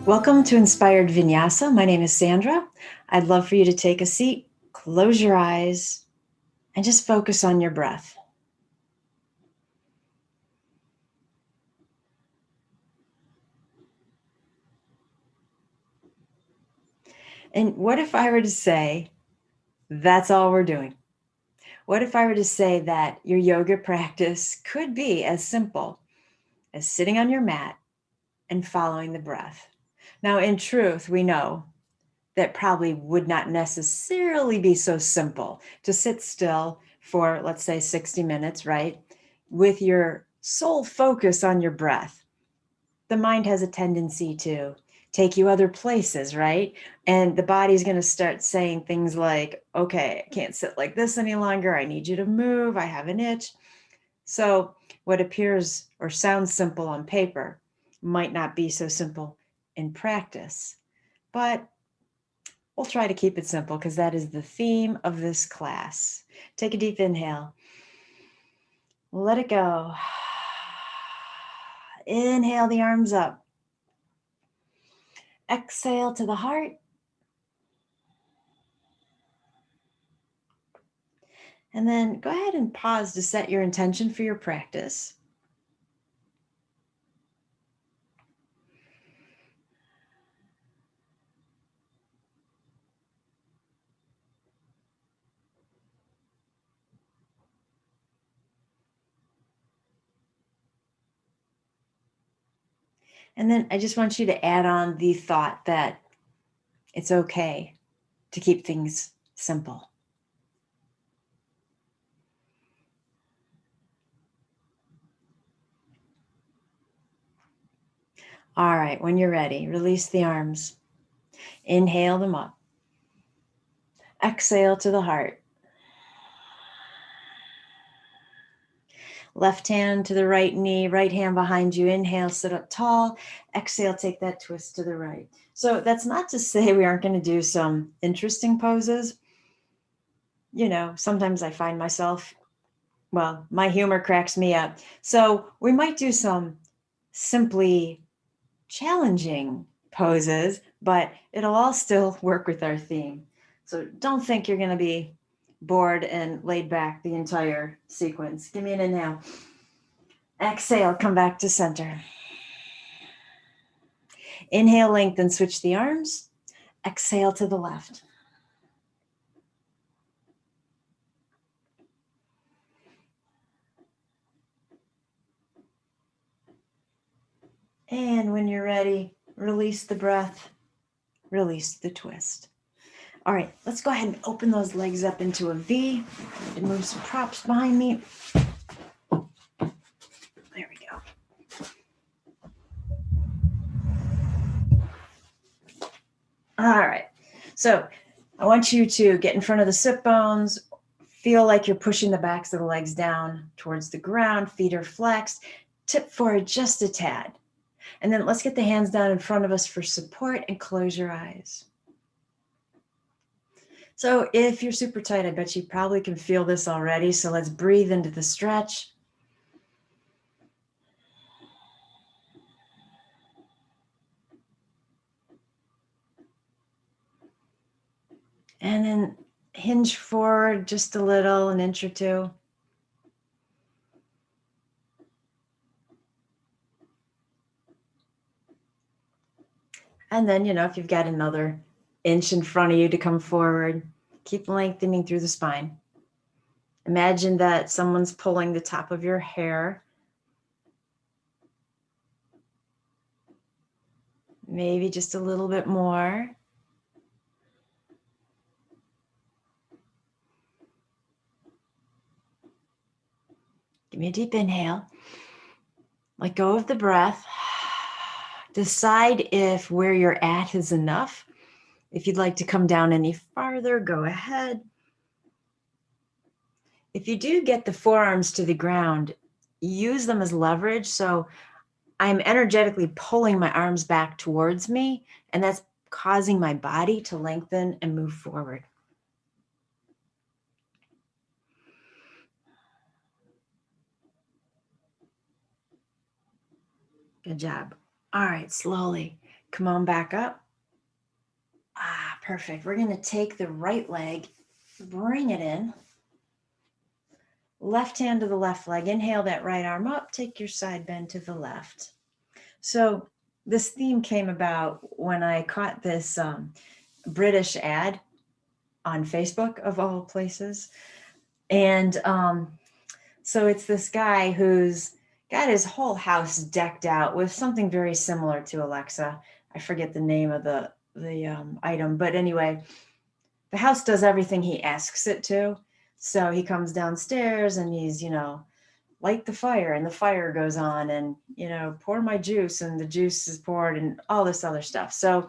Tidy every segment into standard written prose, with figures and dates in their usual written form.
Welcome to Inspired Vinyasa. My name is Sandra. I'd love for you to take a seat, close your eyes, and just focus on your breath. And what if I were to say, that's all we're doing? What if I were to say that your yoga practice could be as simple as sitting on your mat and following the breath? Now, in truth, we know that probably would not necessarily be so simple to sit still for, let's say, 60 minutes, right? With your sole focus on your breath. The mind has a tendency to take you other places, right? And the body's going to start saying things like, okay, I can't sit like this any longer. I need you to move. I have an itch. So, what appears or sounds simple on paper might not be so simple in practice. But we'll try to keep it simple because that is the theme of this class. Take a deep inhale. Let it go. Inhale the arms up. Exhale to the heart. And then go ahead and pause to set your intention for your practice. And then I just want you to add on the thought that it's okay to keep things simple. All right, when you're ready, release the arms. Inhale them up. Exhale to the heart. Left hand to the right knee, right hand behind you. Inhale, sit up tall. Exhale, take that twist to the right. So that's not to say we aren't going to do some interesting poses. You know, sometimes I find myself, well, my humor cracks me up. So we might do some simply challenging poses, but it'll all still work with our theme. So don't think you're going to be bored and laid back the entire sequence. Give me an inhale. Exhale, come back to center. Inhale, lengthen, switch the arms. Exhale to the left. And when you're ready, release the breath, release the twist. All right, let's go ahead and open those legs up into a V and move some props behind me. There we go. All right, so I want you to get in front of the sit bones, feel like you're pushing the backs of the legs down towards the ground, feet are flexed, tip forward just a tad. And then let's get the hands down in front of us for support and close your eyes. So if you're super tight, I bet you probably can feel this already. So let's breathe into the stretch. And then hinge forward just a little, an inch or two. And then, you know, if you've got another inch in front of you to come forward, keep lengthening through the spine. Imagine that someone's pulling the top of your hair. Maybe just a little bit more. Give me a deep inhale. Let go of the breath. Decide if where you're at is enough. If you'd like to come down any farther, go ahead. If you do get the forearms to the ground, use them as leverage. So I'm energetically pulling my arms back towards me, and that's causing my body to lengthen and move forward. Good job. All right, slowly Come on back up. Ah, perfect. We're going to take the right leg, bring it in. Left hand to the left leg. Inhale that right arm up. Take your side bend to the left. So this theme came about when I caught this British ad on Facebook, of all places. And so it's this guy who's got his whole house decked out with something very similar to Alexa. I forget the name of the item, but anyway, the house does everything he asks it to. So he comes downstairs and he's, light the fire, and the fire goes on, and, pour my juice, and the juice is poured, and all this other stuff. So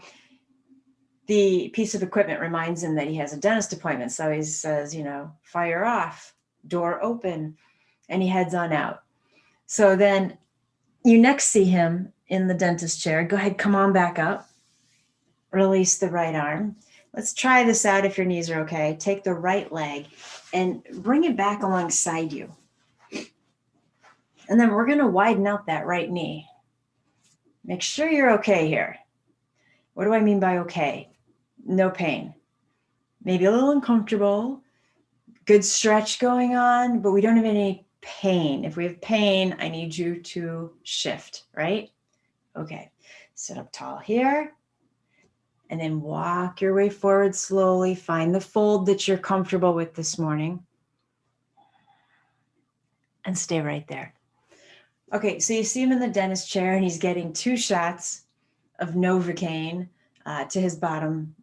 the piece of equipment reminds him that he has a dentist appointment. So he says, fire off, door open, and he heads on out. So then you next see him in the dentist chair. Go ahead, come on back up. Release the right arm. Let's try this out if your knees are okay. Take the right leg and bring it back alongside you. And then we're going to widen out that right knee. Make sure you're okay here. What do I mean by okay? No pain. Maybe a little uncomfortable. Good stretch going on, but we don't have any pain. If we have pain, I need you to shift, right? Okay. Sit up tall here. And then walk your way forward slowly. Find the fold that you're comfortable with this morning. And stay right there. Okay, so you see him in the dentist chair, and he's getting 2 shots of Novocaine to his bottom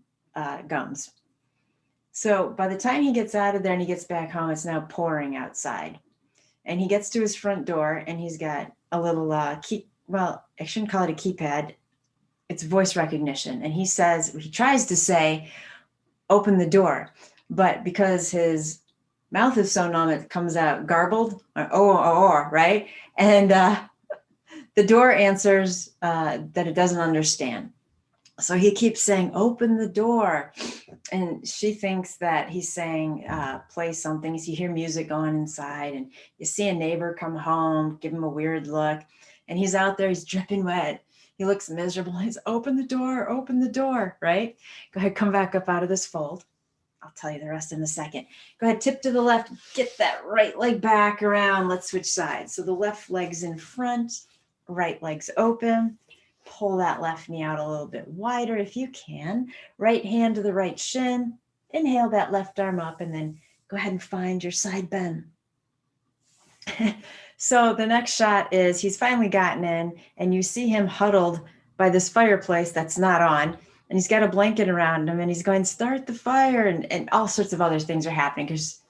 gums. So by the time he gets out of there and he gets back home, it's now pouring outside. And he gets to his front door, and he's got a little key. Well, I shouldn't call it a keypad. It's voice recognition. And he tries to say, open the door. But because his mouth is so numb, it comes out garbled, or right? And the door answers that it doesn't understand. So he keeps saying, open the door. And she thinks that he's saying, play something. So you hear music going inside, and you see a neighbor come home, give him a weird look. And he's out there, he's dripping wet. He looks miserable. He's open the door, right? Go ahead, come back up out of this fold. I'll tell you the rest in a second. Go ahead, tip to the left, get that right leg back around. Let's switch sides. So the left leg's in front, right leg's open. Pull that left knee out a little bit wider if you can. Right hand to the right shin. Inhale that left arm up, and then go ahead and find your side bend. So the next shot is he's finally gotten in, and you see him huddled by this fireplace that's not on, and he's got a blanket around him, and he's going, start the fire, and all sorts of other things are happening because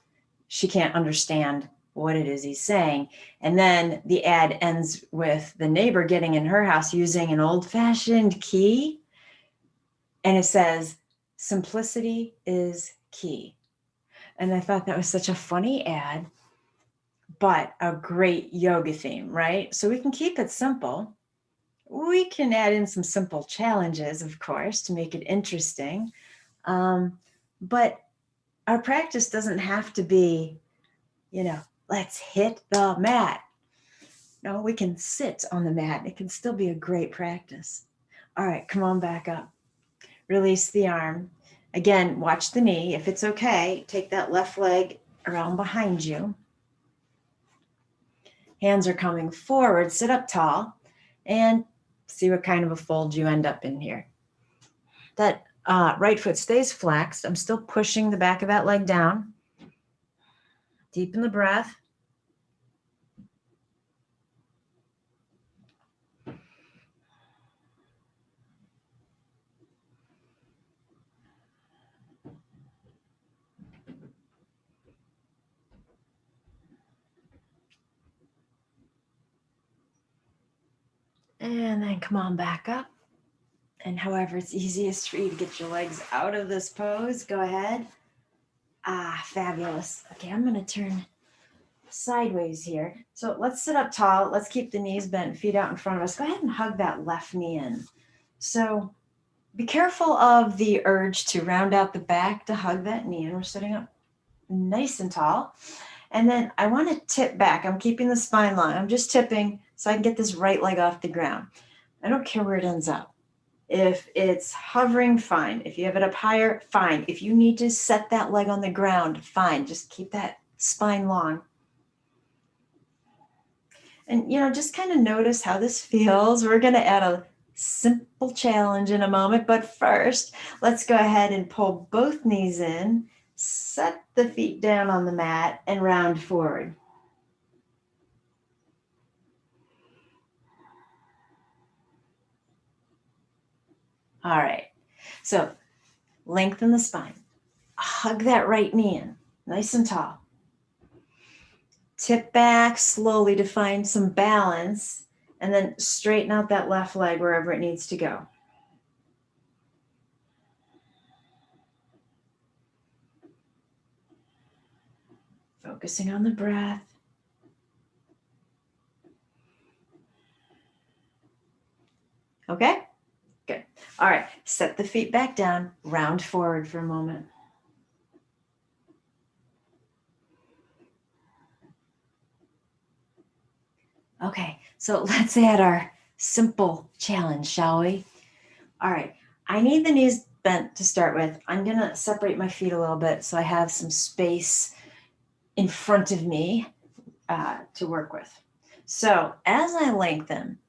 she can't understand what it is he's saying. And then the ad ends with the neighbor getting in her house using an old-fashioned key, and it says, simplicity is key. And I thought that was such a funny ad, but a great yoga theme, right? So we can keep it simple. We can add in some simple challenges, of course, to make it interesting. But our practice doesn't have to be, let's hit the mat. No, we can sit on the mat. It can still be a great practice. All right, come on back up. Release the arm. Again, watch the knee. If it's okay, take that left leg around behind you. Hands are coming forward. Sit up tall and see what kind of a fold you end up in here. That right foot stays flexed. I'm still pushing the back of that leg down. Deepen the breath. And then come on back up. And however it's easiest for you to get your legs out of this pose, go ahead. Fabulous. Okay, I'm going to turn sideways here. So let's sit up tall. Let's keep the knees bent, feet out in front of us. Go ahead and hug that left knee in. So be careful of the urge to round out the back to hug that knee in. We're sitting up nice and tall. And then I want to tip back. I'm keeping the spine long. I'm just tipping so I can get this right leg off the ground. I don't care where it ends up. If it's hovering, fine. If you have it up higher, fine. If you need to set that leg on the ground, fine. Just keep that spine long. And, just kind of notice how this feels. We're going to add a simple challenge in a moment. But first, let's go ahead and pull both knees in, set the feet down on the mat, and round forward. All right. So lengthen the spine. Hug that right knee in, nice and tall. Tip back slowly to find some balance, and then straighten out that left leg wherever it needs to go. Focusing on the breath. Okay, good. All right, set the feet back down, round forward for a moment. Okay, so let's add our simple challenge, shall we? All right, I need the knees bent to start with. I'm gonna separate my feet a little bit so I have some space in front of me to work with. So as I lengthen,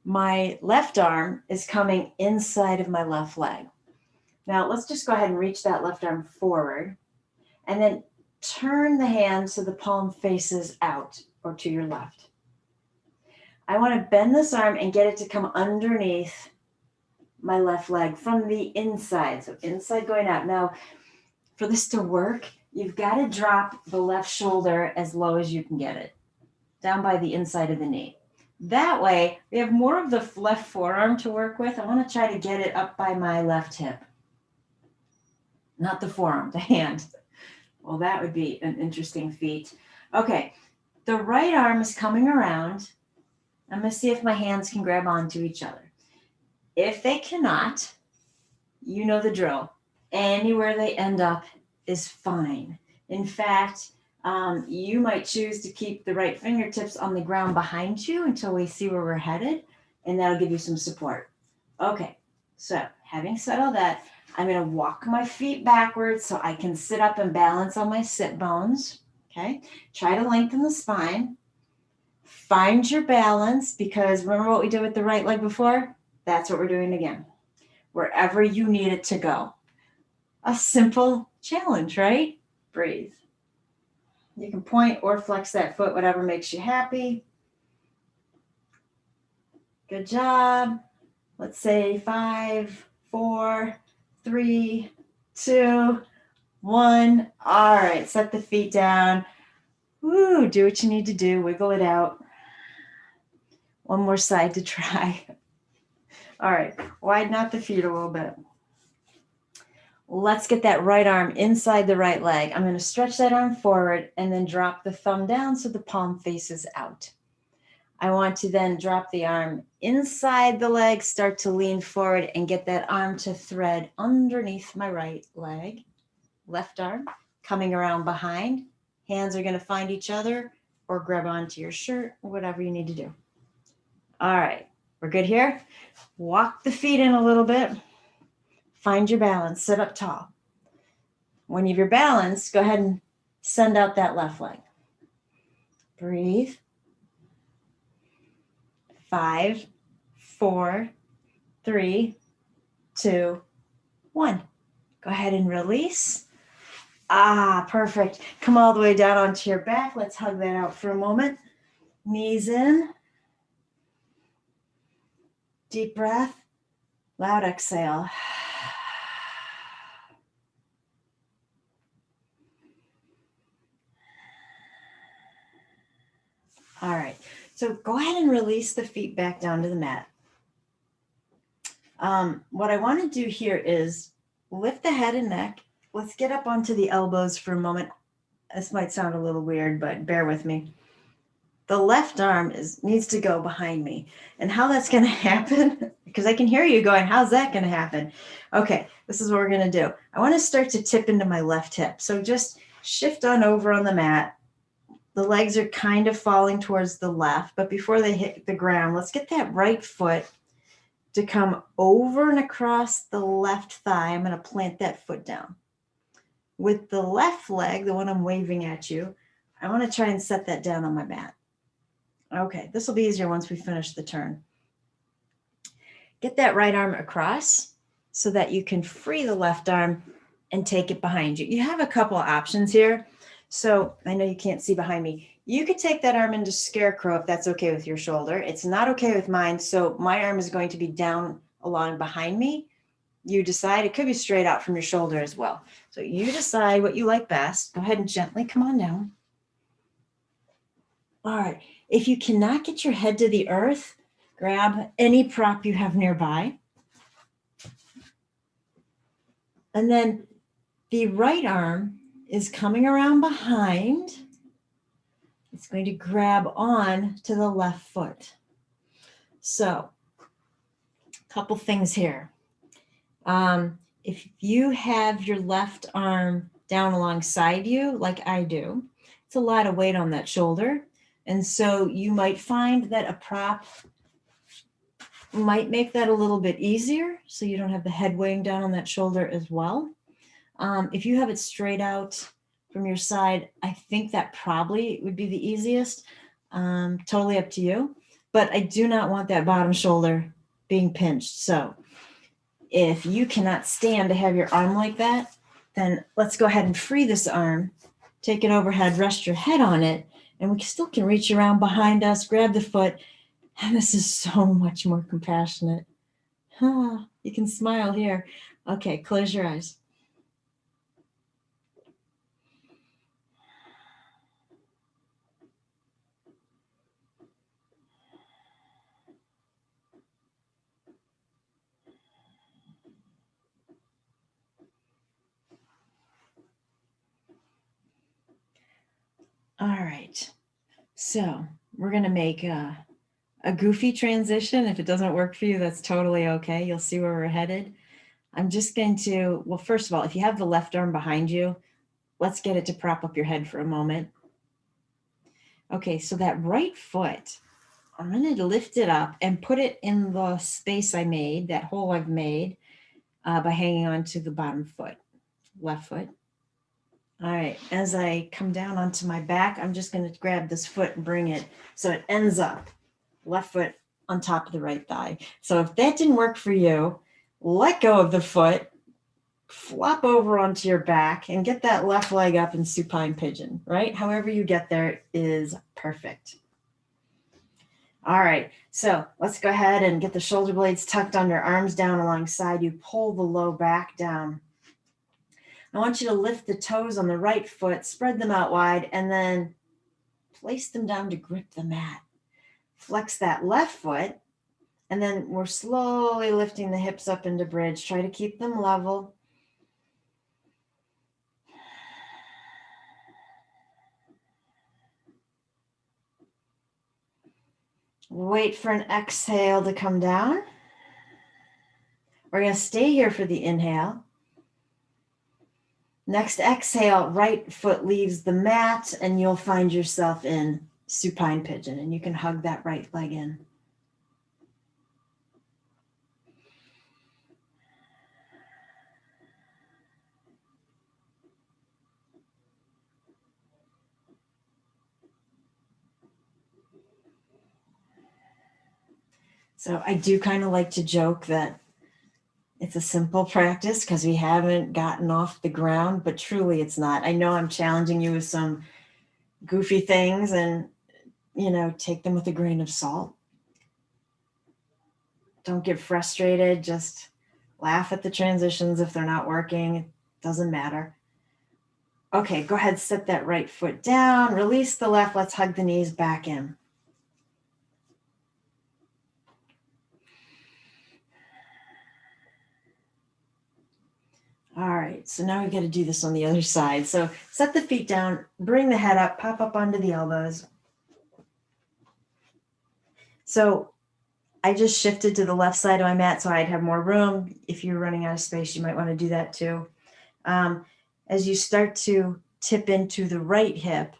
my left arm is coming inside of my left leg. Now let's just go ahead and reach that left arm forward and then turn the hand so the palm faces out or to your left. I want to bend this arm and get it to come underneath my left leg from the inside. So inside going out. Now, for this to work, you've got to drop the left shoulder as low as you can get it, down by the inside of the knee. That way, we have more of the left forearm to work with. I want to try to get it up by my left hip. Not the forearm, the hand. Well, that would be an interesting feat. Okay, the right arm is coming around. I'm going to see if my hands can grab onto each other. If they cannot, you know the drill. Anywhere they end up is fine. In fact, you might choose to keep the right fingertips on the ground behind you until we see where we're headed, and that'll give you some support. Okay, so having said all that, I'm going to walk my feet backwards so I can sit up and balance on my sit bones. Okay, try to lengthen the spine. Find your balance, because remember what we did with the right leg before? That's what we're doing again. Wherever you need it to go. A simple challenge, right? Breathe. You can point or flex that foot, whatever makes you happy. Good job. Let's say 5, 4, 3, 2, 1. All right, set the feet down. Woo, do what you need to do. Wiggle it out. One more side to try. All right, widen out the feet a little bit. Let's get that right arm inside the right leg. I'm going to stretch that arm forward and then drop the thumb down so the palm faces out. I want to then drop the arm inside the leg, start to lean forward and get that arm to thread underneath my right leg. Left arm coming around behind. Hands are going to find each other or grab onto your shirt, whatever you need to do. All right, we're good here. Walk the feet in a little bit. Find your balance, sit up tall. When you have your balance, go ahead and send out that left leg. Breathe. 5, 4, 3, 2, 1. Go ahead and release. Perfect. Come all the way down onto your back. Let's hug that out for a moment. Knees in. Deep breath. Loud exhale. All right, so go ahead and release the feet back down to the mat. What I want to do here is lift the head and neck. Let's get up onto the elbows for a moment. This might sound a little weird, but bear with me. The left arm needs to go behind me. And how that's going to happen, because I can hear you going, how's that going to happen? Okay, this is what we're going to do. I want to start to tip into my left hip. So just shift on over on the mat. The legs are kind of falling towards the left, but before they hit the ground, let's get that right foot to come over and across the left thigh. I'm going to plant that foot down. With the left leg, the one I'm waving at you, I want to try and set that down on my mat. Okay, this will be easier once we finish the turn. Get that right arm across so that you can free the left arm and take it behind you. You have a couple of options here. So I know you can't see behind me. You could take that arm into scarecrow if that's okay with your shoulder. It's not okay with mine. So my arm is going to be down along behind me. You decide. It could be straight out from your shoulder as well. So you decide what you like best. Go ahead and gently come on down. All right. If you cannot get your head to the earth, grab any prop you have nearby. And then the right arm is coming around behind. It's going to grab on to the left foot. So, a couple things here. If you have your left arm down alongside you, like I do, it's a lot of weight on that shoulder. And so you might find that a prop might make that a little bit easier, so you don't have the head weighing down on that shoulder as well. If you have it straight out from your side, I think that probably would be the easiest. Totally up to you. But I do not want that bottom shoulder being pinched. So if you cannot stand to have your arm like that, then let's go ahead and free this arm. Take it overhead, rest your head on it, and we still can reach around behind us, grab the foot. And this is so much more compassionate. You can smile here. Okay, close your eyes. All right, so we're going to make a goofy transition. If it doesn't work for you, that's totally okay. You'll see where we're headed. I'm just going to, well, first of all, if you have the left arm behind you, let's get it to prop up your head for a moment. Okay, so that right foot, I'm going to lift it up and put it in the space I made, that hole I've made by hanging on to the bottom foot, left foot. All right, as I come down onto my back, I'm just going to grab this foot and bring it so it ends up left foot on top of the right thigh. So if that didn't work for you, let go of the foot, flop over onto your back and get that left leg up in supine pigeon, right? However you get there is perfect. All right, so let's go ahead and get the shoulder blades tucked under, arms down alongside you, pull the low back down. I want you to lift the toes on the right foot, spread them out wide, and then place them down to grip the mat. Flex that left foot, and then we're slowly lifting the hips up into bridge. Try to keep them level. Wait for an exhale to come down. We're going to stay here for the inhale. Next exhale, right foot leaves the mat and you'll find yourself in supine pigeon and you can hug that right leg in. So I do kind of like to joke that it's a simple practice because we haven't gotten off the ground, but truly it's not. I know I'm challenging you with some goofy things and, take them with a grain of salt. Don't get frustrated. Just laugh at the transitions if they're not working. It doesn't matter. Okay, go ahead, set that right foot down. Release the left. Let's hug the knees back in. All right, so now we got to do this on the other side. So set the feet down, bring the head up, pop up onto the elbows. So I just shifted to the left side of my mat so I'd have more room. If you're running out of space, you might want to do that too. As you start to tip into the right hip,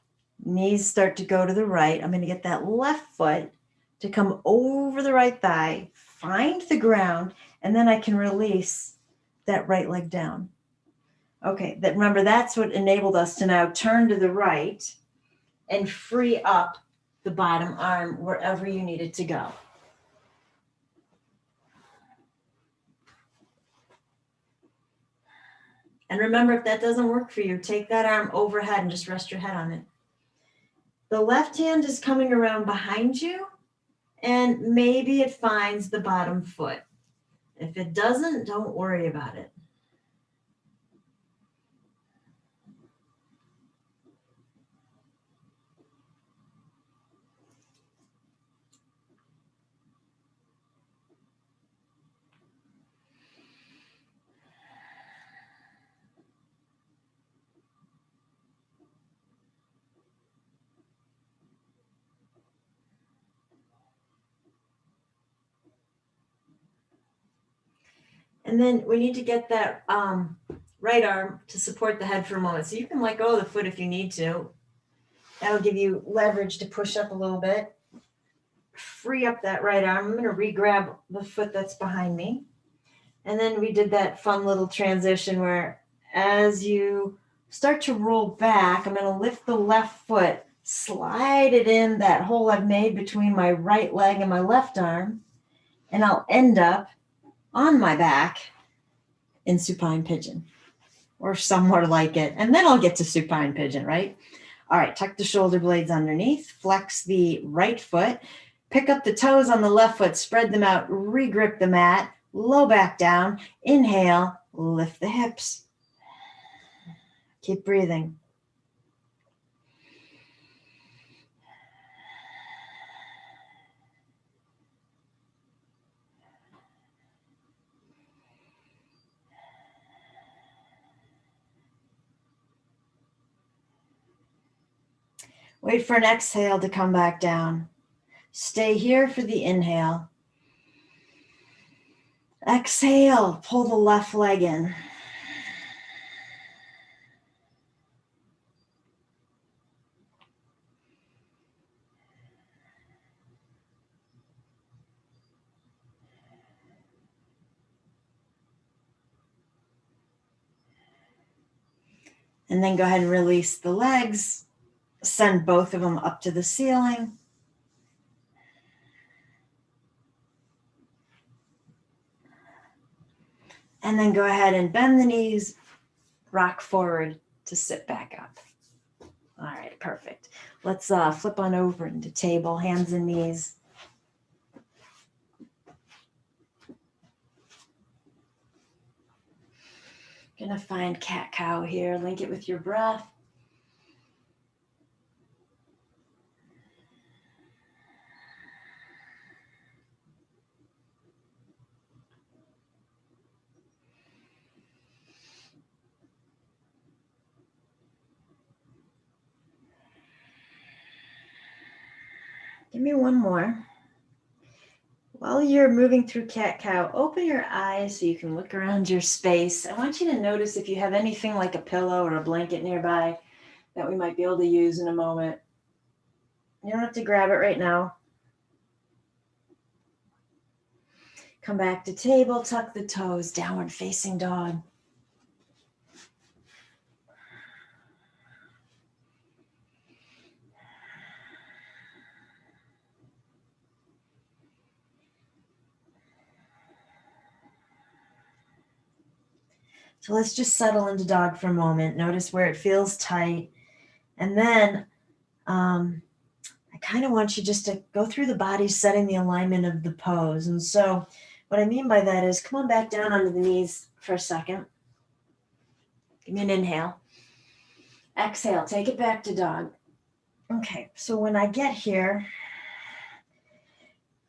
knees start to go to the right. I'm going to get that left foot to come over the right thigh, find the ground, and then I can release that right leg down. Okay, remember, that's what enabled us to now turn to the right and free up the bottom arm wherever you need it to go. And remember, if that doesn't work for you, take that arm overhead and just rest your head on it. The left hand is coming around behind you, and maybe it finds the bottom foot. If it doesn't, don't worry about it. And then we need to get that right arm to support the head for a moment. So you can let go of the foot if you need to. That'll give you leverage to push up a little bit. Free up that right arm. I'm going to re-grab the foot that's behind me. And then we did that fun little transition where as you start to roll back, I'm going to lift the left foot, slide it in that hole I've made between my right leg and my left arm, and I'll end up on my back in supine pigeon or somewhere like it. And then I'll get to supine pigeon, right? All right, tuck the shoulder blades underneath, flex the right foot, pick up the toes on the left foot, spread them out, re-grip the mat, low back down, inhale, lift the hips. Keep breathing. Wait for an exhale to come back down. Stay here for the inhale. Exhale, pull the left leg in. And then go ahead and release the legs. Send both of them up to the ceiling. And then go ahead and bend the knees, rock forward to sit back up. All right, perfect. Let's flip on over into table, hands and knees. Gonna find cat-cow here, link it with your breath. Give me one more. While you're moving through cat-cow, open your eyes so you can look around your space. I want you to notice if you have anything like a pillow or a blanket nearby that we might be able to use in a moment. You don't have to grab it right now. Come back to table, tuck the toes, downward facing dog. So let's just settle into dog for a moment. Notice where it feels tight. And then I kind of want you just to go through the body, setting the alignment of the pose. And so what I mean by that is come on back down onto the knees for a second. Give me an inhale. Exhale, take it back to dog. Okay, so when I get here,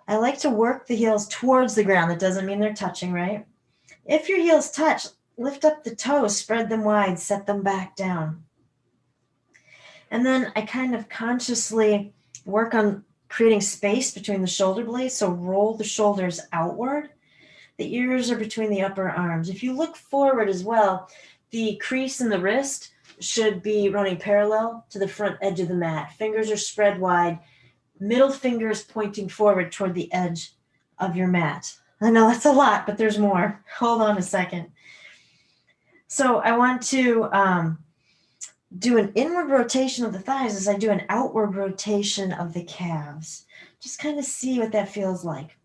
I like to work the heels towards the ground. That doesn't mean they're touching, right? If your heels touch, lift up the toes, spread them wide, set them back down. And then I kind of consciously work on creating space between the shoulder blades. So roll the shoulders outward. The ears are between the upper arms. If you look forward as well, the crease in the wrist should be running parallel to the front edge of the mat. Fingers are spread wide. Middle fingers pointing forward toward the edge of your mat. I know that's a lot, but there's more. Hold on a second. So I want to do an inward rotation of the thighs as I do an outward rotation of the calves. Just kind of see what that feels like.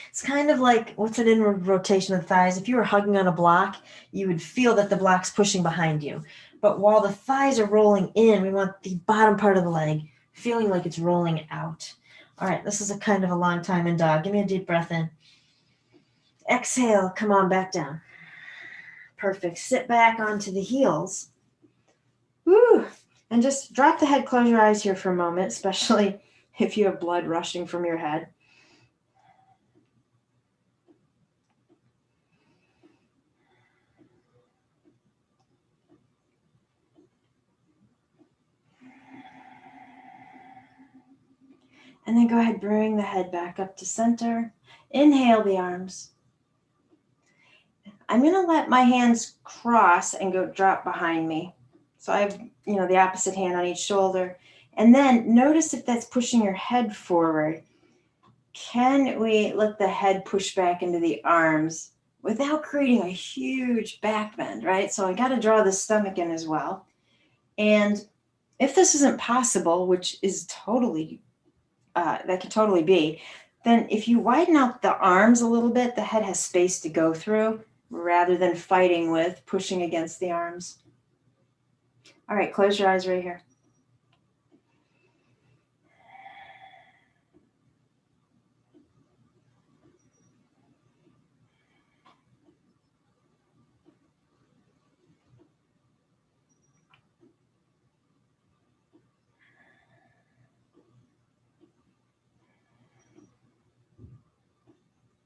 It's kind of like, what's an inward rotation of the thighs? If you were hugging on a block, you would feel that the block's pushing behind you. But while the thighs are rolling in, we want the bottom part of the leg feeling like it's rolling out. All right, this is a kind of a long time in dog. Give me a deep breath in. Exhale, come on back down. Perfect. Sit back onto the heels. Woo! And just drop the head, close your eyes here for a moment, especially if you have blood rushing from your head. And then go ahead, bring the head back up to center. Inhale the arms. I'm going to let my hands cross and go drop behind me. So I have, the opposite hand on each shoulder. And then notice if that's pushing your head forward. Can we let the head push back into the arms without creating a huge back bend, right? So I got to draw the stomach in as well. And if this isn't possible, which is totally, that could totally be, then if you widen out the arms a little bit, the head has space to go through rather than fighting with pushing against the arms. All right, close your eyes right here.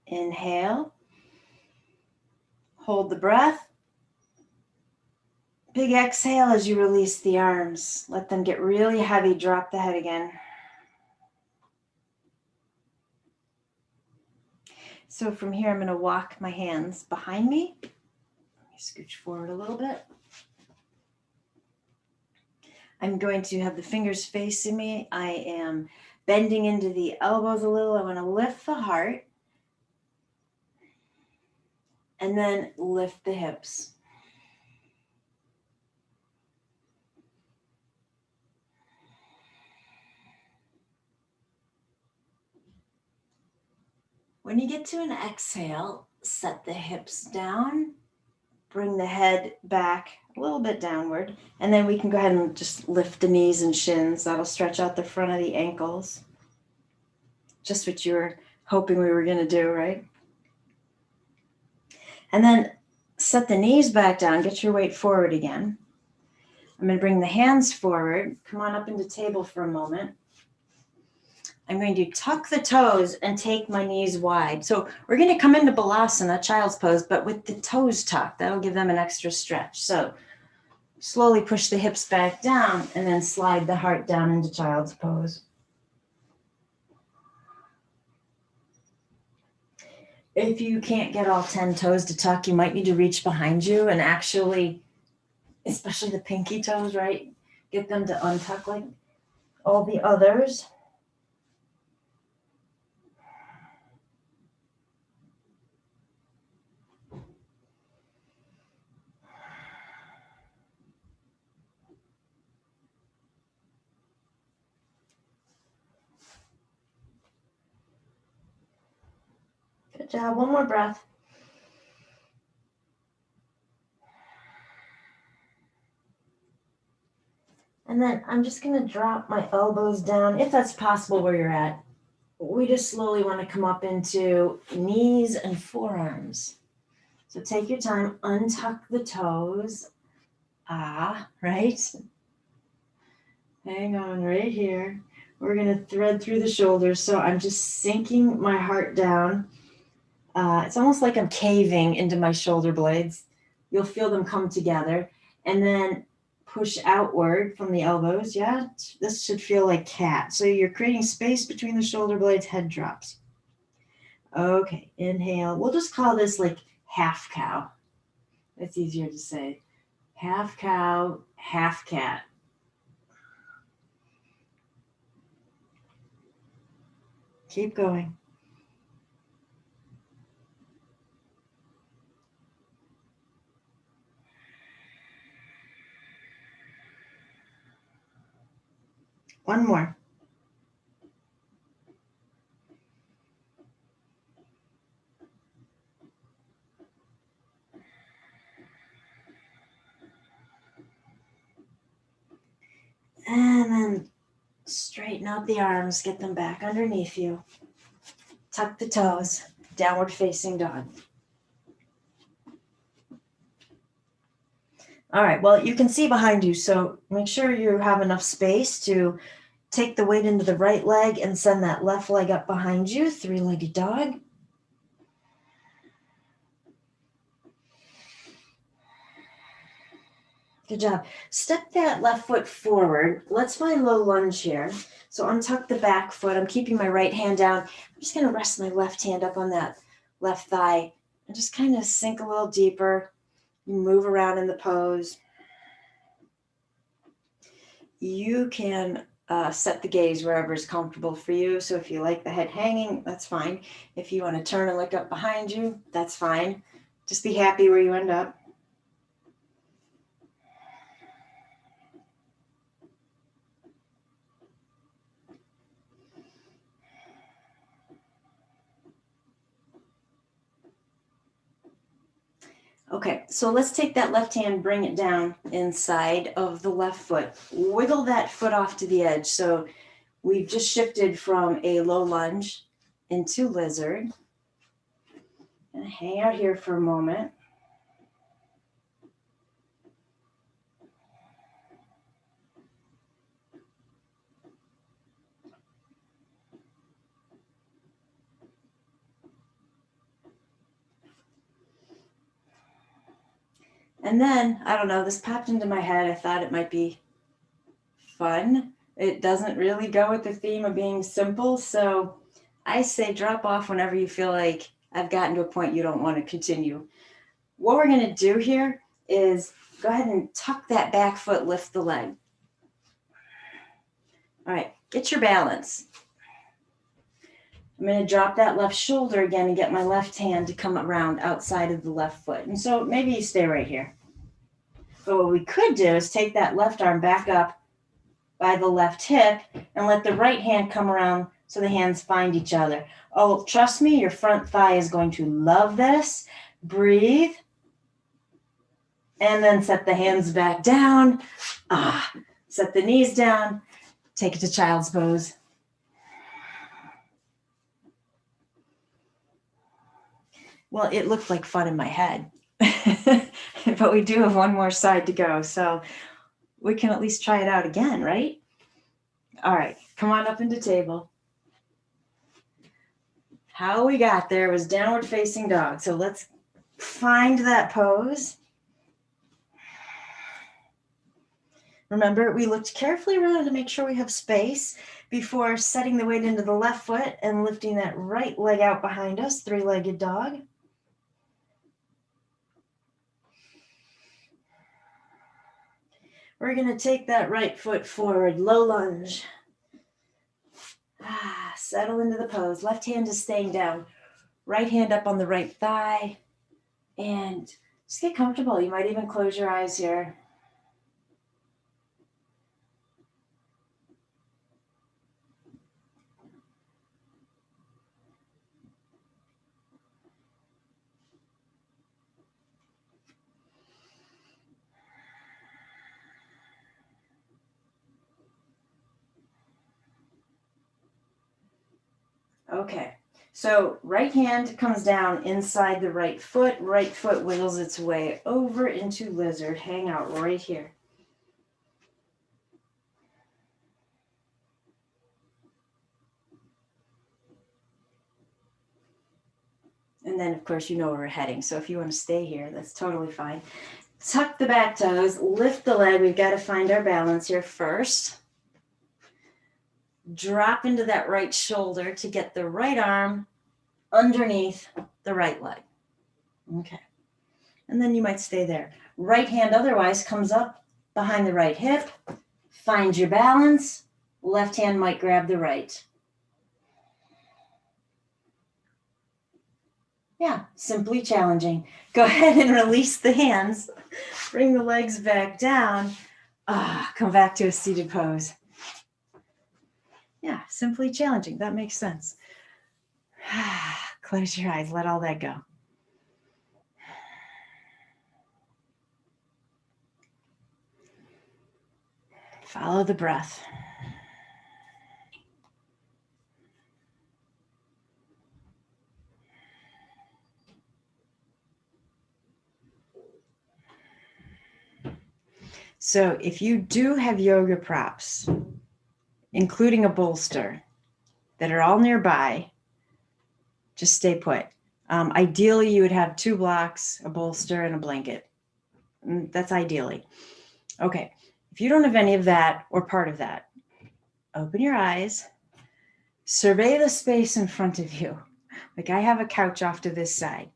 Inhale. Hold the breath. Big exhale as you release the arms. Let them get really heavy. Drop the head again. So from here, I'm going to walk my hands behind me. Let me scooch forward a little bit. I'm going to have the fingers facing me. I am bending into the elbows a little. I want to lift the heart. And then lift the hips. When you get to an exhale, set the hips down, bring the head back a little bit downward, and then we can go ahead and just lift the knees and shins. That'll stretch out the front of the ankles. Just what you were hoping we were going to do, right? And then set the knees back down, get your weight forward again. I'm going to bring the hands forward. Come on up into table for a moment. I'm going to tuck the toes and take my knees wide. So we're going to come into Balasana, child's pose, but with the toes tucked. That'll give them an extra stretch. So slowly push the hips back down and then slide the heart down into child's pose. If you can't get all 10 toes to tuck, you might need to reach behind you and actually, especially the pinky toes, right? Get them to untuck like all the others. Good job. One more breath. And then I'm just going to drop my elbows down, if that's possible where you're at. We just slowly want to come up into knees and forearms. So take your time, untuck the toes. Right? Hang on right here. We're going to thread through the shoulders. So I'm just sinking my heart down. It's almost like I'm caving into my shoulder blades. You'll feel them come together. And then push outward from the elbows. Yeah, this should feel like cat. So you're creating space between the shoulder blades, head drops. Okay, inhale. We'll just call this like half cow. It's easier to say. Half cow, half cat. Keep going. One more. And then straighten out the arms, get them back underneath you. Tuck the toes, downward facing dog. All right, well, you can see behind you, so make sure you have enough space to take the weight into the right leg and send that left leg up behind you, three-legged dog. Good job. Step that left foot forward. Let's find low lunge here. So untuck the back foot. I'm keeping my right hand down. I'm just going to rest my left hand up on that left thigh and just kind of sink a little deeper. Move around in the pose. You can set the gaze wherever is comfortable for you. So if you like the head hanging, that's fine. If you want to turn and look up behind you, that's fine. Just be happy where you end up. Okay, so let's take that left hand, bring it down inside of the left foot. Wiggle that foot off to the edge. So we've just shifted from a low lunge into lizard. And hang out here for a moment. And then, I don't know, this popped into my head. I thought it might be fun. It doesn't really go with the theme of being simple. So I say drop off whenever you feel like I've gotten to a point you don't want to continue. What we're going to do here is go ahead and tuck that back foot, lift the leg. All right, get your balance. I'm going to drop that left shoulder again and get my left hand to come around outside of the left foot. And so maybe you stay right here. But what we could do is take that left arm back up by the left hip and let the right hand come around so the hands find each other. Oh, trust me, your front thigh is going to love this. Breathe. And then set the hands back down. Set the knees down. Take it to child's pose. Well, it looked like fun in my head, but we do have one more side to go. So we can at least try it out again, right? All right, come on up into table. How we got there was downward facing dog. So let's find that pose. Remember, we looked carefully around to make sure we have space before setting the weight into the left foot and lifting that right leg out behind us, three-legged dog. We're going to take that right foot forward, low lunge. Settle into the pose. Left hand is staying down. Right hand up on the right thigh. And just get comfortable. You might even close your eyes here. Okay, so right hand comes down inside the right foot wiggles its way over into lizard. Hang out right here. And then, of course, you know where we're heading. So if you want to stay here, that's totally fine. Tuck the back toes, lift the leg. We've got to find our balance here first. Drop into that right shoulder to get the right arm underneath the right leg. Okay. And then you might stay there. Right hand otherwise comes up behind the right hip. Find your balance. Left hand might grab the right. Yeah, simply challenging. Go ahead and release the hands. Bring the legs back down. Come back to a seated pose. Yeah, simply challenging. That makes sense. Close your eyes. Let all that go. Follow the breath. So if you do have yoga props, including a bolster, that are all nearby, just stay put. Ideally, you would have 2 blocks, a bolster, and a blanket. That's ideally. Okay, if you don't have any of that or part of that, open your eyes, survey the space in front of you. Like I have a couch off to this side.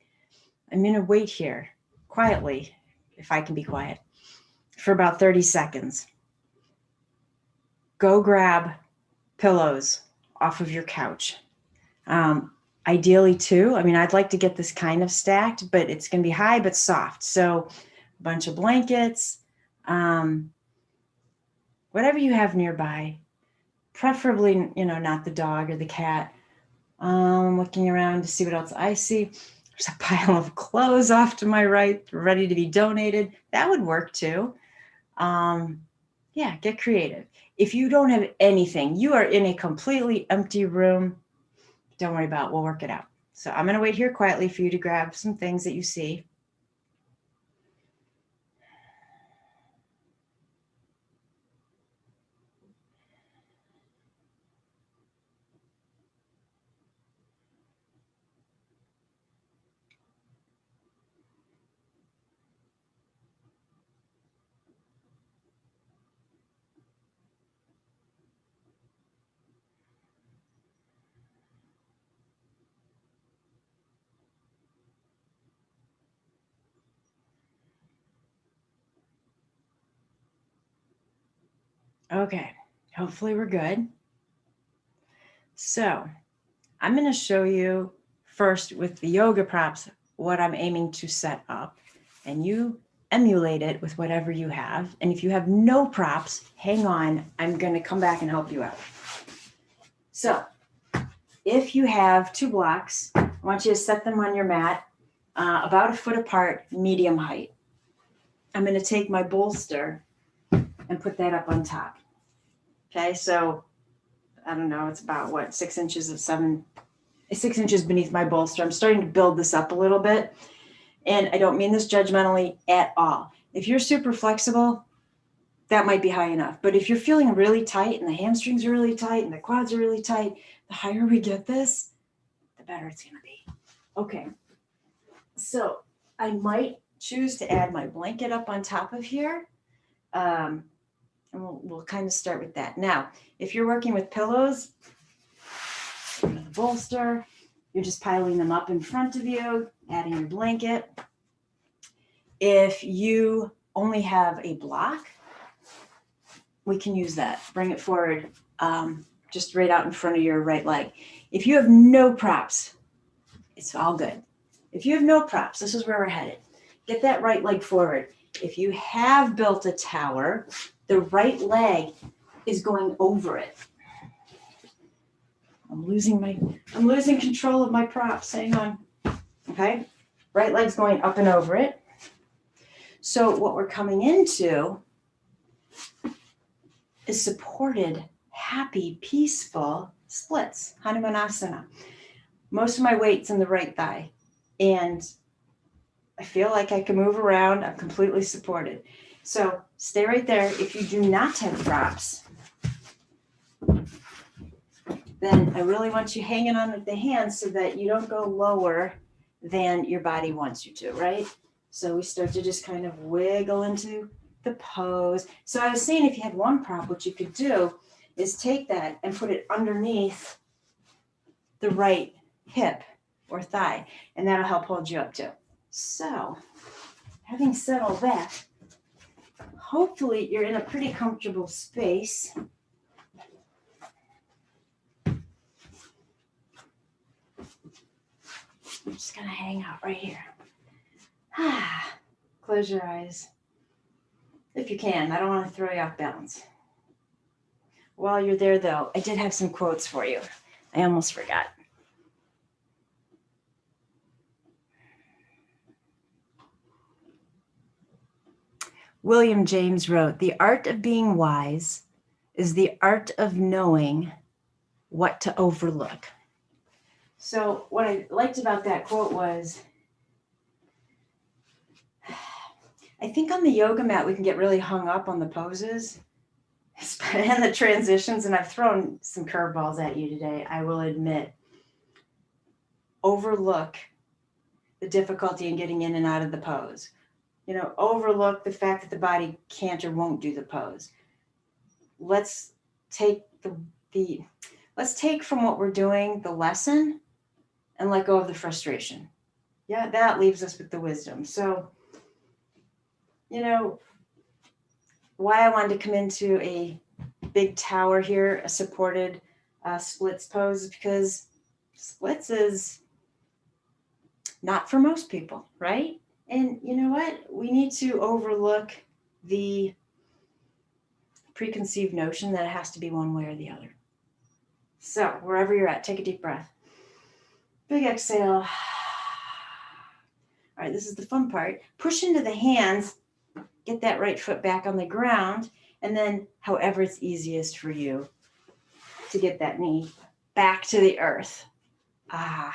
I'm going to wait here quietly, if I can be quiet, for about 30 seconds. Go grab pillows off of your couch. Ideally 2. I mean, I'd like to get this kind of stacked, but it's going to be high but soft. So a bunch of blankets, whatever you have nearby, preferably, not the dog or the cat. Looking around to see what else I see. There's a pile of clothes off to my right, ready to be donated. That would work too. Yeah, get creative. If you don't have anything, you are in a completely empty room, don't worry about it. We'll work it out. So I'm going to wait here quietly for you to grab some things that you see. Okay, hopefully we're good. So I'm going to show you first with the yoga props what I'm aiming to set up, and you emulate it with whatever you have. And if you have no props, hang on, I'm going to come back and help you out. So if you have 2 blocks, I want you to set them on your mat about a foot apart, medium height. I'm going to take my bolster and put that up on top. Okay, so I don't know, it's about 6 inches beneath my bolster. I'm starting to build this up a little bit. And I don't mean this judgmentally at all. If you're super flexible, that might be high enough. But if you're feeling really tight and the hamstrings are really tight and the quads are really tight, the higher we get this, the better it's going to be. Okay. So I might choose to add my blanket up on top of here. And we'll kind of start with that. Now, if you're working with pillows, the bolster, you're just piling them up in front of you, adding your blanket. If you only have a block, we can use that. Bring it forward, just right out in front of your right leg. If you have no props, it's all good. If you have no props, this is where we're headed. Get that right leg forward. If you have built a tower, the right leg is going over it. I'm losing control of my props. Hang on. Okay. Right leg's going up and over it. So what we're coming into is supported, happy, peaceful splits, Hanumanasana. Most of my weight's in the right thigh, and I feel like I can move around. I'm completely supported. So stay right there. If you do not have props, then I really want you hanging on with the hands so that you don't go lower than your body wants you to, right? So we start to just kind of wiggle into the pose. So I was saying, if you had one prop, what you could do is take that and put it underneath the right hip or thigh, and that'll help hold you up too. So having said all that, hopefully you're in a pretty comfortable space. just going to hang out right here. Close your eyes. If you can. I don't want to throw you off balance. While you're there, though, I did have some quotes for you. I almost forgot. William James wrote, "The art of being wise is the art of knowing what to overlook." So what I liked about that quote was, I think on the yoga mat, we can get really hung up on the poses and the transitions. And I've thrown some curveballs at you today, I will admit. Overlook the difficulty in getting in and out of the pose. Overlook the fact that the body can't or won't do the pose. Let's take let's take from what we're doing the lesson and let go of the frustration. Yeah, that leaves us with the wisdom. So, why I wanted to come into a big tower here, a supported splits pose, is because splits is not for most people, right? And you know what? We need to overlook the preconceived notion that it has to be one way or the other. So wherever you're at, take a deep breath. Big exhale. All right, this is the fun part. Push into the hands, get that right foot back on the ground, and then however it's easiest for you to get that knee back to the earth. All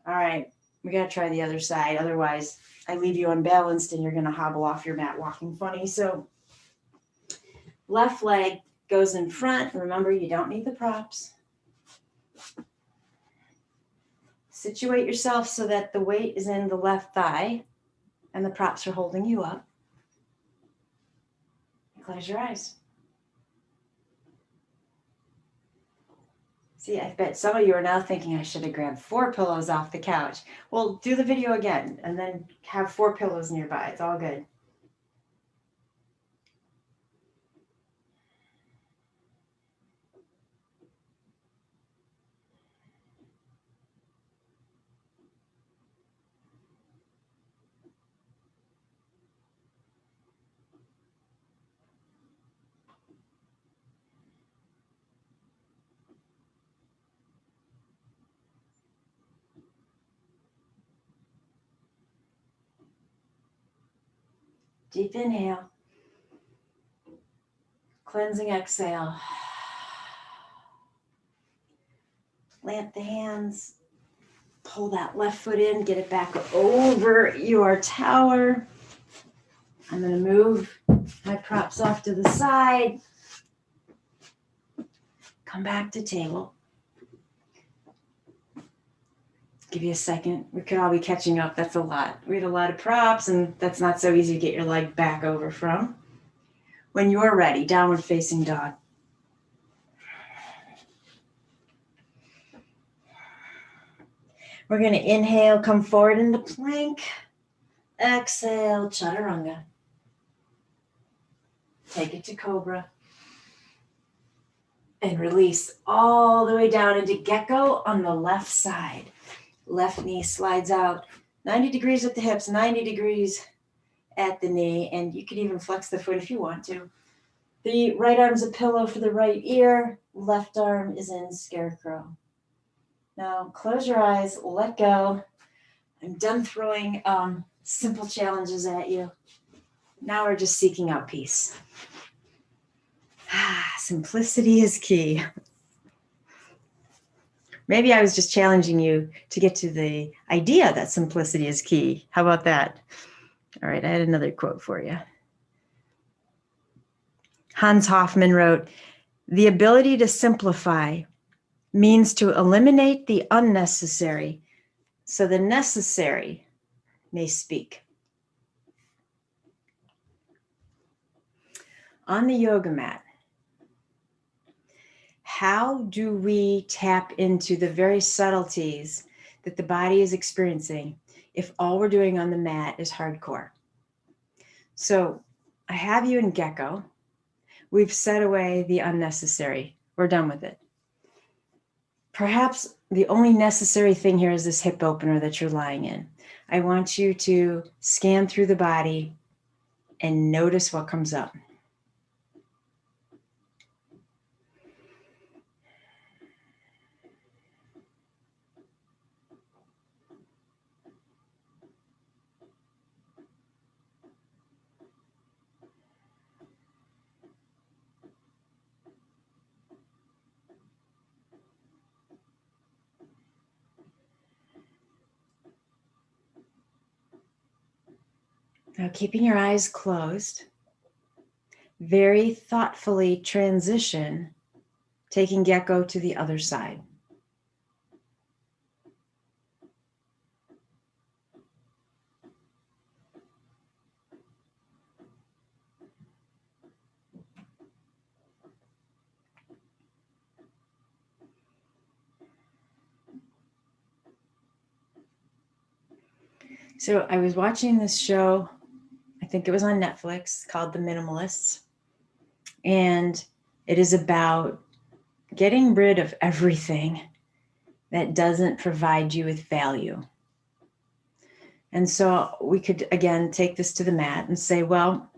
right, we got to try the other side. Otherwise, I leave you unbalanced and you're going to hobble off your mat walking funny. So left leg goes in front. Remember, you don't need the props. Situate yourself so that the weight is in the left thigh and the props are holding you up. Close your eyes. See, I bet some of you are now thinking I should have grabbed 4 pillows off the couch. Well, do the video again and then have 4 pillows nearby. It's all good. Deep inhale. Cleansing exhale. Plant the hands. Pull that left foot in. Get it back over your tower. I'm going to move my props off to the side. Come back to table. Give you a second. We could all be catching up. That's a lot. We had a lot of props, and that's not so easy to get your leg back over from. When you're ready, downward facing dog. We're going to inhale, come forward into plank. Exhale, chaturanga. Take it to cobra. And release all the way down into gecko on the left side. Left knee slides out 90 degrees at the hips, 90 degrees at the knee, and you can even flex the foot if you want to. The right arm's a pillow for the right ear, left arm is in scarecrow. Now close your eyes, let go. I'm done throwing simple challenges at you. Now we're just seeking out peace. Simplicity is key. Maybe I was just challenging you to get to the idea that simplicity is key. How about that? All right, I had another quote for you. Hans Hofmann wrote, "The ability to simplify means to eliminate the unnecessary so the necessary may speak." On the yoga mat, how do we tap into the very subtleties that the body is experiencing if all we're doing on the mat is hardcore? So I have you in gecko. We've set away the unnecessary. We're done with it. Perhaps the only necessary thing here is this hip opener that you're lying in. I want you to scan through the body and notice what comes up. Now, keeping your eyes closed, very thoughtfully transition, taking gecko to the other side. So I was watching this show, I think it was on Netflix, called The Minimalists. And it is about getting rid of everything that doesn't provide you with value. And so we could, again, take this to the mat and say, well,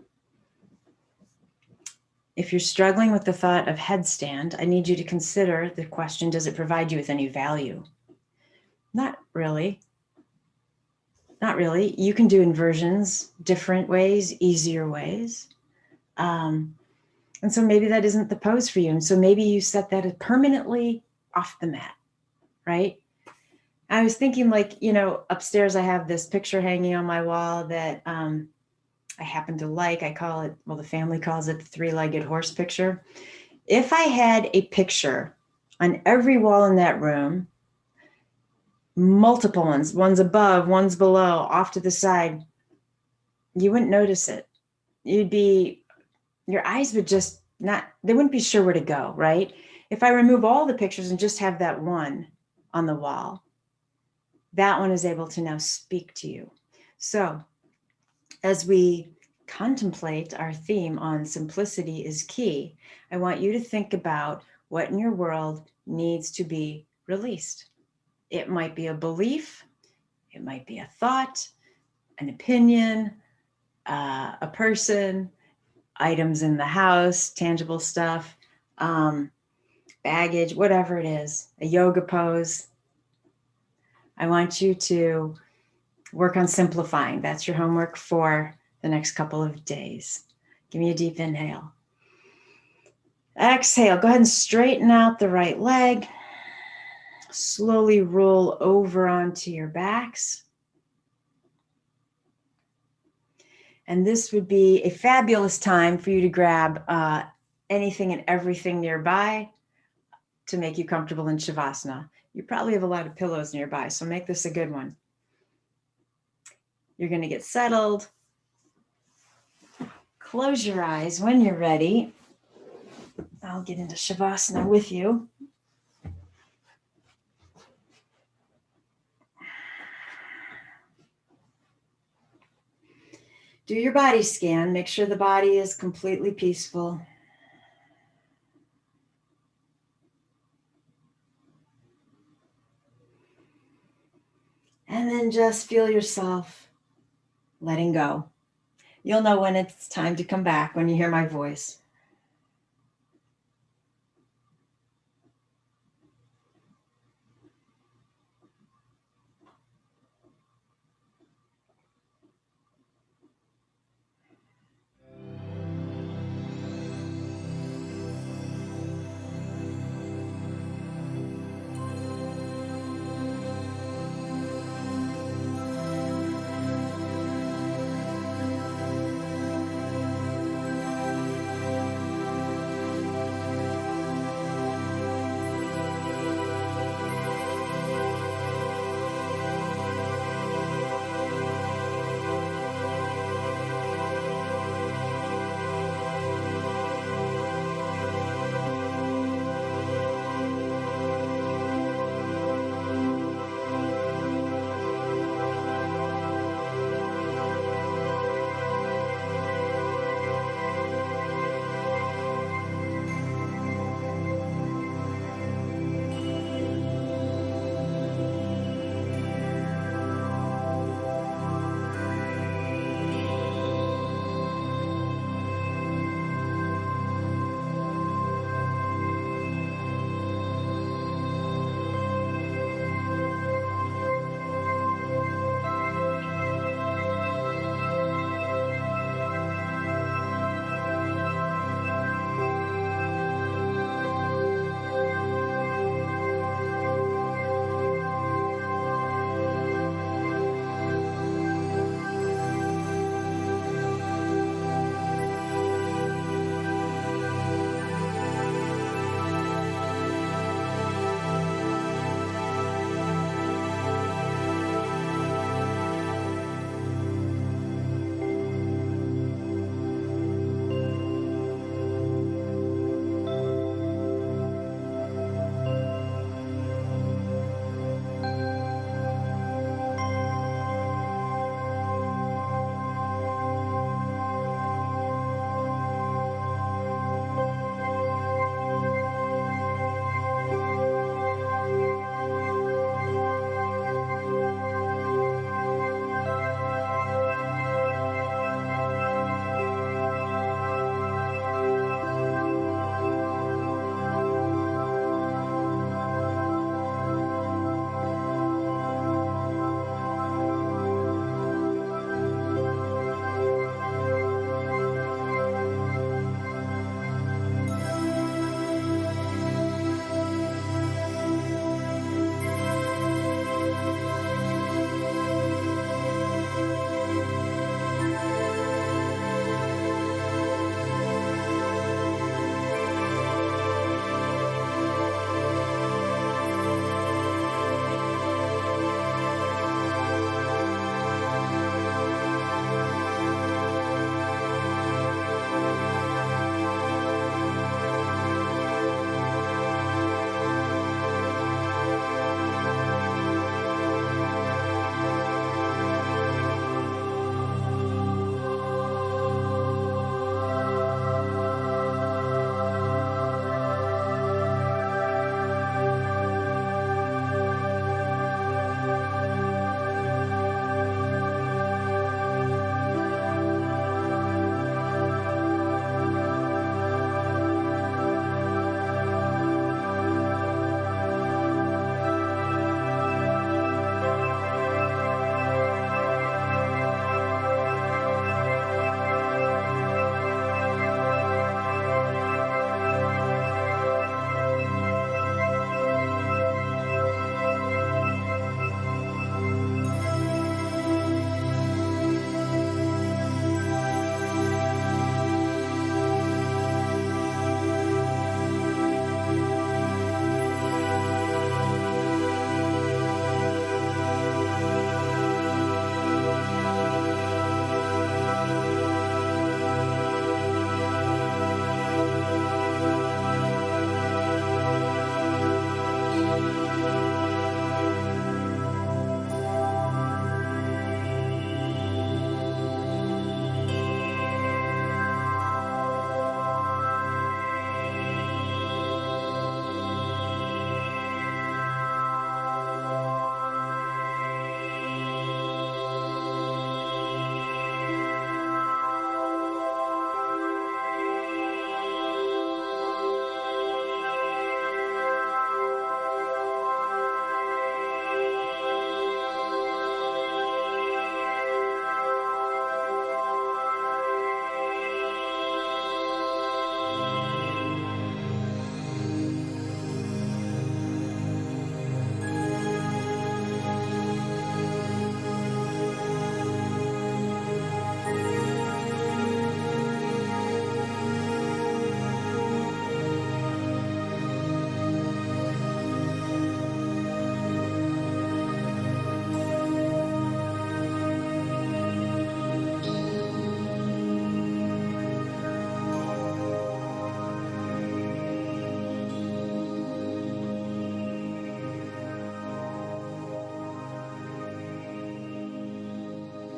if you're struggling with the thought of headstand, I need you to consider the question, does it provide you with any value? Not really. Not really. You can do inversions, different ways, easier ways. And so maybe that isn't the pose for you. And so maybe you set that permanently off the mat, right? I was thinking, like, upstairs I have this picture hanging on my wall that I happen to like. I call it, well, the family calls it the three-legged horse picture. If I had a picture on every wall in that room, multiple ones above, ones below, off to the side, you wouldn't notice it. Your eyes would just they wouldn't be sure where to go, right? If I remove all the pictures and just have that one on the wall, that one is able to now speak to you. So as we contemplate our theme on simplicity is key, I want you to think about what in your world needs to be released. It might be a belief, it might be a thought, an opinion, a person, items in the house, tangible stuff, baggage, whatever it is, a yoga pose. I want you to work on simplifying. That's your homework for the next couple of days. Give me a deep inhale. Exhale. Go ahead and straighten out the right leg. Slowly roll over onto your backs. And this would be a fabulous time for you to grab anything and everything nearby to make you comfortable in Savasana. You probably have a lot of pillows nearby, so make this a good one. You're going to get settled. Close your eyes when you're ready. I'll get into Savasana with you. Do your body scan. Make sure the body is completely peaceful. And then just feel yourself letting go. You'll know when it's time to come back when you hear my voice.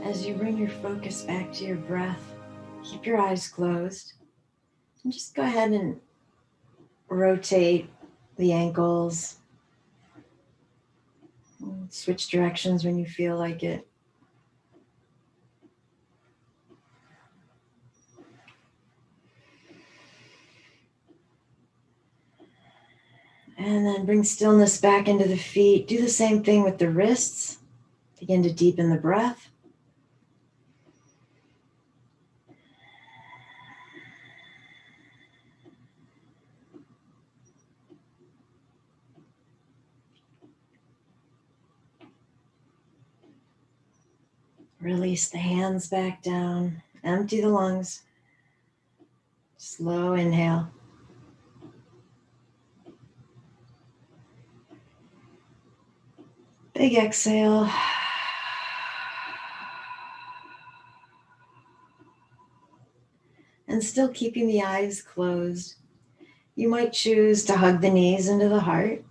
as you bring your focus back to your breath, keep your eyes closed and just go ahead and rotate the ankles. Switch directions when you feel like it. And then bring stillness back into the feet. Do the same thing with the wrists. Begin to deepen the breath. Release the hands back down. Empty the lungs. Slow inhale. Big exhale. And still keeping the eyes closed, you might choose to hug the knees into the heart.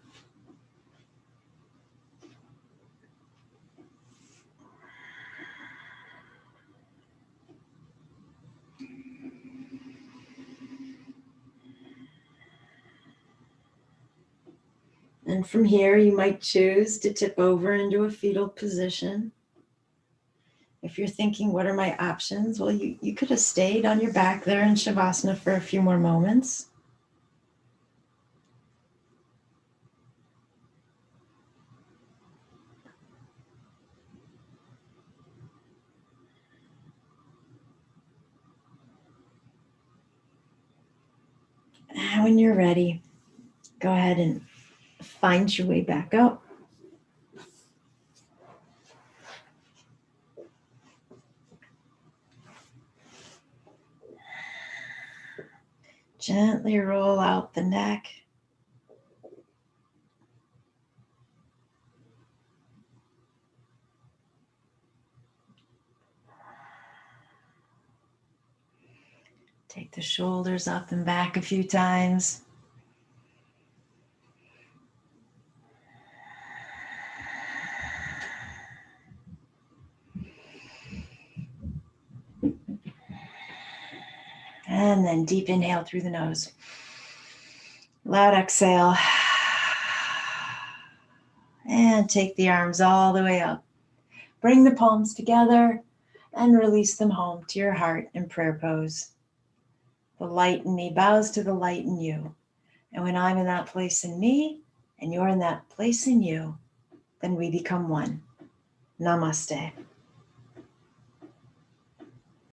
And from here, you might choose to tip over into a fetal position. If you're thinking, what are my options? Well, you could have stayed on your back there in Savasana for a few more moments. And when you're ready, go ahead and find your way back up. Gently roll out the neck. Take the shoulders up and back a few times. And then deep inhale through the nose. Loud exhale. And take the arms all the way up. Bring the palms together and release them home to your heart in prayer pose. The light in me bows to the light in you. And when I'm in that place in me and you're in that place in you, then we become one. Namaste.